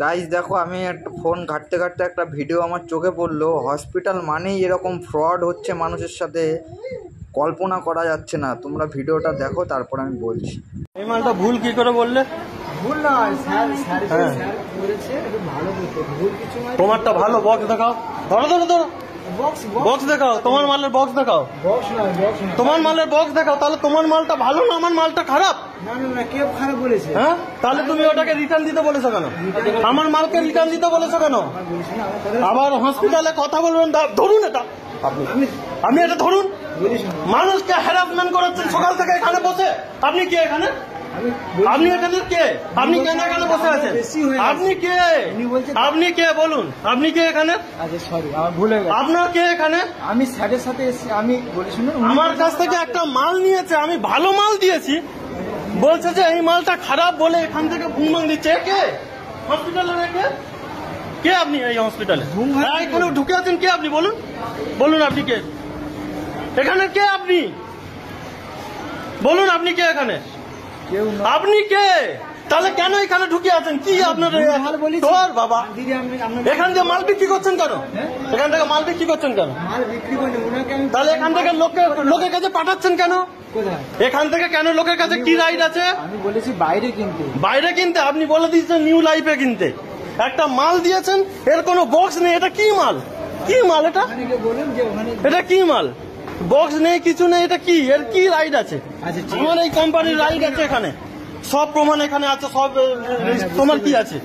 Guys দেখো, আমি একটা ফোন ঘাঁটতে ঘাঁটতে একটা ভিডিও আমার চোখে পড়লো। হসপিটাল মানেই এরকম ফ্রড হচ্ছে মানুষের সাথে, কল্পনা করা যাচ্ছে না। তোমরা ভিডিওটা দেখো, তারপর আমি বলছি। এই মালটা ভুল কি করে বললে? ভুল না স্যার, স্যার বলেছে ভালো করতে, ভুল কিছু নয়। তোমারটা ভালো, বক্স দেখাও। ধরো ধরো ধরো, বক্স দেখাও, তোমার মালের বক্স দেখাও। বক্স না, বক্স না, তোমার মালের বক্স দেখাও। তাহলে তোমার মালটা ভালো না আমার মালটা খারাপ? না না না, কেউ খারাপ বলেছে। হ্যাঁ, তাহলে তুমি ওটাকে রিটার্ন দিতে বলেছো কেন? আমার মালকে রিটার্ন দিতে বলেছো কেন? আবার হসপিটালে কথা বলবেন। ধরুন এটা, আপনি এটা ধরুন। মানুষকে হ্যারাসমেন্ট করাচ্ছেন সকাল থেকে এখানে বসে। আপনি কে এখানে? আপনি এখানে কে? আপনি কেন এখানে বসে আছেন? আপনি কে? আপনি কে বলুন? আপনি কে এখানে? আচ্ছা সরি, আমার ভুল হয়ে গেছে। আপনার কে এখানে? আমি স্যারের সাথে এসেছি, আমি বলি শুনুন। আমার কাছ থেকে একটা মাল নিয়েছে, আমি ভালো মাল দিয়েছি, বলছে যে এই মালটা খারাপ বলে এখান থেকে ভুমভাং দিচ্ছে। কে হসপিটালে? কে কে আপনি এই হসপিটালে? এখানে ঢুকে আছেন কে আপনি? বলুন, বলুন আপনি কে এখানে? কে আপনি? বলুন আপনি কে এখানে? আপনি কে? তাহলে কেন এখানে ঢুকে আছেন? কি আপনার তোর বাবা? এখান থেকে মাল বিক্রি করছেন কেন? এখান থেকে মাল বিক্রি করছেন কেন? মাল বিক্রি করি ওনাকে। তাহলে এখান থেকে লোকের কাছে পাঠাচ্ছেন কেন? এখান থেকে কেন লোকের কাছে কি রাইট আছে? আমি বলেছি বাইরে কিনতে। বাইরে কিনতে? আপনি বলে দিয়েছেন নিউ লাইফে কিনতে। একটা মাল দিয়েছেন, এর কোনো বক্স নেই। এটা কি মাল? কি মাল এটা? এটা কি মাল? বক্স নেই, কিছু নেই, এটা কি? এর কি রাইট আছে? আমার এই কোম্পানির রাইট আছে, এখানে সব প্রমাণ এখানে আছে, সব। তোমার কি আছে?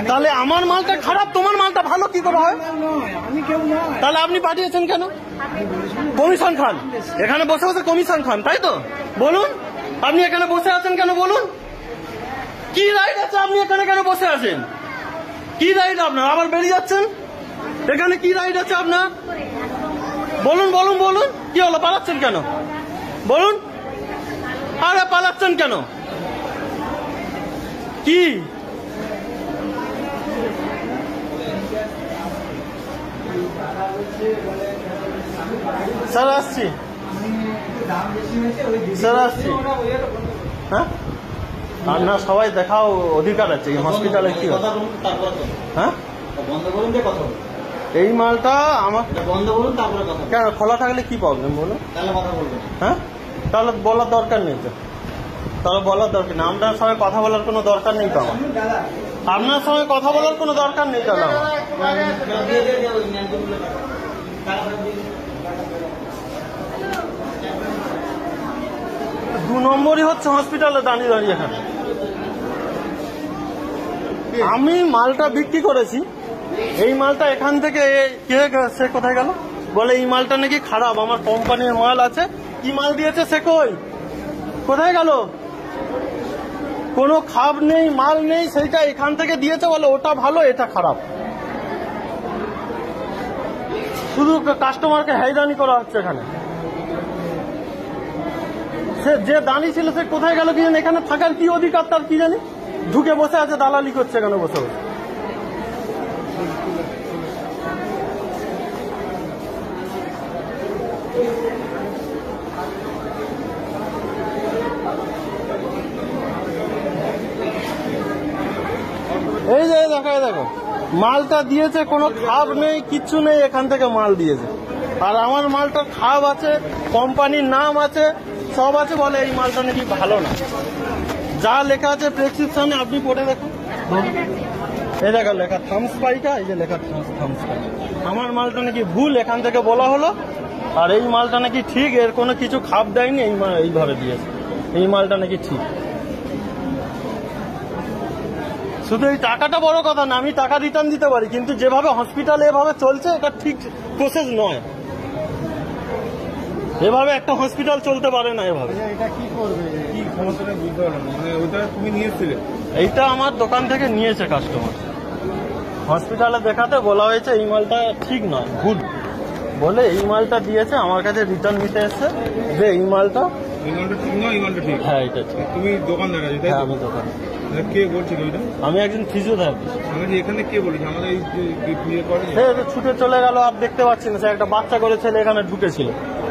তাহলে আমার মালটা খারাপ, তোমার মালটা ভালো কি করে হয়? তাহলে আপনি পাঠিয়েছেন কেন? কমিশন খান, এখানে বসে বসে কমিশন খান, তাই তো? বলুন আপনি এখানে বসে আছেন কেন? বলুন কি রাইট আছে? আপনি এখানে কেন বসে আছেন? কি রাইট আপনার? আবার বেরিয়ে যাচ্ছেন। এখানে কি রাইট আছে আপনার? বলুন বলুন বলুন। কি হলো, পালাচ্ছেন কেন? বলুন। আরে পালাচ্ছেন কেন? কি স্যার আসছি, স্যার আসছি। হ্যাঁ, আপনার সবাই দেখাও অধিকার আছে এই হসপিটালে। কি হ্যাঁ, এই মালটা আমার বন্ধ করুন, তারপরে কথা। কেন খোলা থাকলে কি প্রবলেম বলুন? তাহলে কথা বলবেন। হ্যাঁ, তাহলে বলার দরকার নেই তো। তাহলে বলার দরকার নেই। আপনার সঙ্গে কথা বলার কোনো দরকার নেই তো আমার। আপনার সঙ্গে কথা বলার কোনো দরকার নেই তাহলে আমার। 2 নম্বরই হচ্ছে হসপিটালে দাঁড়িয়ে দাঁড়িয়ে এখানে। আমি মালটা বিক্রি করেছি, এই মালটা এখান থেকে সে কোথায় গেল? বলে এই মালটা নাকি খারাপ, আমার কোম্পানির মাল আছে। কি মাল দিয়েছে সে? কোথায় গেল? কোনো খাপ নেই, মাল নেই, সেইটা এখান থেকে দিয়েছে, বলে ওটা ভালো এটা খারাপ। শুধু কাস্টমারকে হয়রানি করা হচ্ছে এখানে। সে যে দাঁড়িয়ে ছিল সে কোথায় গেল কি জানি? এখানে থাকার কি অধিকার তার কি জানি? ঢুকে বসে আছে, দালালি করছে এখানে বসে বসে। এই যে দেখো, দেখো মালটা দিয়েছে, কোনো খাপ নেই, কিচ্ছু নেই, এখান থেকে মাল দিয়েছে। আর আমার মালটার খাপ আছে, কোম্পানির নাম আছে, সব আছে, বলে এই মালটা নাকি ভালো না। যা লেখা আছে প্রেসক্রিপশনে আপনি পড়ে দেখুন। এই দেখো লেখা থামস পাইকা, এই যে লেখা থামস পাইকা। আমার মালটা নাকি ভুল, এখান থেকে বলা হলো। আর এই মালটা নাকি ঠিক, এর কোনো কিছু খাপ দেয়নি, এইভাবে দিয়েছে। এই মালটা নাকি ঠিক। শুধু এই টাকাটা বড় কথা না, আমি টাকা রিটার্ন দিতে পারি, কিন্তু যেভাবে হসপিটালে এভাবে চলছে এটা ঠিক প্রসেস নয়। এভাবে একটা হসপিটাল চলতে পারে না এভাবে। এটা কি করবে? কি সমস্যাটা বুঝতে পারলাম না। ওইটা তুমি নিয়েছিলে? এইটা আমার দোকান থেকে নিয়েছে কাস্টমার। হসপিটালে দেখাতে বলা হয়েছে এই মালটা ঠিক নয়, ভুল বলে এই মালটা দিয়েছে, আমার কাছে রিটার্ন নিতে এসছে যে এই মালটা ঠিক নয়, এই মালটা ঠিক। হ্যাঁ এটা ঠিক। তুমি দোকানদার আছে? হ্যাঁ আমি দোকান। কে বলছিল এটা? আমি একজন ফিজিওথেরাপিস্ট। এখানে কে বলেছে আমাদের এই করে? সে ছুটে চলে গেল, আর দেখতে পাচ্ছি না। সে একটা বাচ্চা করে ছেলে এখানে ঢুকেছিল।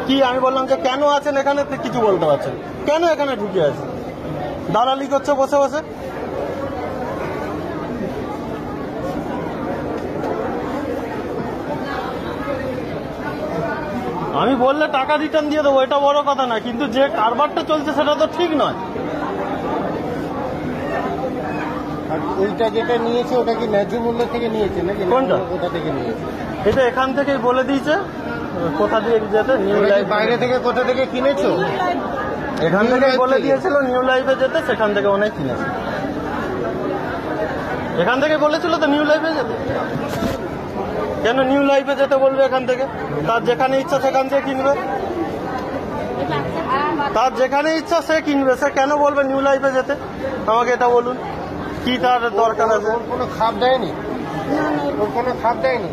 কি আমি বললাম যে কেন আছেন এখানে? কিছু বলতে পারছেন কেন? এখানে ঢুকে আছে, দালালি করছে বসে বসে। আমি বললে টাকা রিটার্ন দিয়ে দেবো, এটা বড় কথা না, কিন্তু যে কারবারটা চলছে সেটা তো ঠিক নয়। আর ওইটা যেটা নিয়েছে ওটা কি ন্যায্য মূল্য থেকে নিয়েছে নাকি কোনটা? কোথা থেকে নিয়েছে? এটা এখান থেকেই বলে দিয়েছে কোথা দিয়ে যেতে, নিউ ওটা কি লাইফ বাইরে থেকে কোথা থেকে কিনেছো? এখান নিউ থেকে লাইফ বলে থেকে? দিয়েছিল নিউ লাইফে যেতে, সেখান থেকে অনেক কিনেছে। এখান থেকে বলেছিল তো নিউ লাইফে যেতে, কেন নিউ লাইফে যেতে বলবে এখান থেকে? তার যেখানে ইচ্ছা সেখান থেকে কিনবে, তার যেখানে ইচ্ছা সে কিনবে, সে কেন বলবে নিউ লাইফে যেতে? আমাকে এটা বলুন, কি তার দরকার আছে? ওর কোনো খাপ দেয়নি? ওর কোনো খাপ দেয়নি?